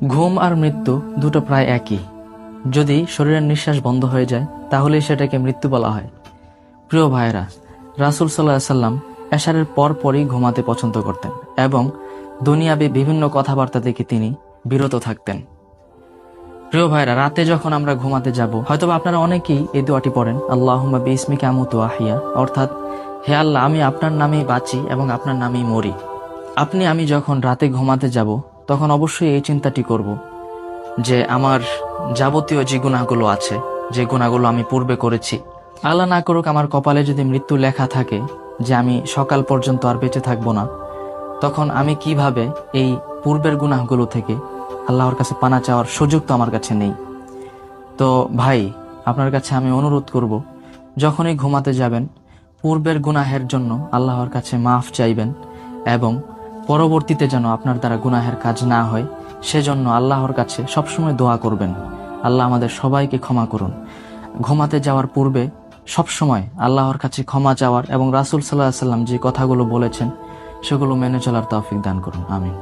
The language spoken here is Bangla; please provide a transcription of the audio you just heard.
ঘুম আর মৃত্যু দুটো প্রায় একই। যদি শরীরের নিঃশ্বাস বন্ধ হয়ে যায় তাহলেই সেটাকে মৃত্যু বলা হয়। প্রিয় ভাইরা, রাসূল সাল্লাল্লাহু আলাইহি সাল্লাম এশারের পরই ঘুমাতে পছন্দ করতেন এবং দুনিয়াবী বিভিন্ন কথাবার্তা থেকে তিনি বিরত থাকতেন। প্রিয় ভাইরা, রাতে যখন আমরা ঘুমাতে যাব, হয়তোবা আপনারা অনেকেই এই দোয়াটি পড়েন, আল্লাহুম্মা বিইসমিকা আমুতু ওয়া আহইয়া, অর্থাৎ হে আল্লাহ, আমি আপনার নামেই বাঁচি এবং আপনার নামেই মরি। আমি যখন রাতে ঘুমাতে যাব তখন অবশ্যই এই চিন্তাটি করব যে আমার যাবতীয় যে গুনাহগুলো আছে, যে গুনাহগুলো আমি পূর্বে করেছি, আল্লাহ না করুক আমার কপালে যদি মৃত্যু লেখা থাকে যে আমি সকাল পর্যন্ত আর বেঁচে থাকবো না, তখন আমি কিভাবে এই পূর্বের গুনাহগুলো থেকে আল্লাহর কাছে পানা চাওয়ার সুযোগ তো আমার কাছে নেই। তো ভাই, আপনার কাছে আমি অনুরোধ করব, যখনই ঘুমাতে যাবেন পূর্বের গুনাহের জন্য আল্লাহর কাছে মাফ চাইবেন এবং পরবর্তীতে যেন আপনার দ্বারা গুনাহের কাজ না হয় সেজন্য আল্লাহর কাছে সবসময় দোয়া করবেন, আল্লাহ আমাদের সবাইকে ক্ষমা করুন। ঘুমাতে যাওয়ার পূর্বে সবসময় আল্লাহর কাছে ক্ষমা চাওয়ার এবং রাসূল সাল্লাল্লাহু আলাইহি সাল্লাম যে কথাগুলো বলেছেন সেগুলো মেনে চলার তৌফিক দান করুন। আমিন।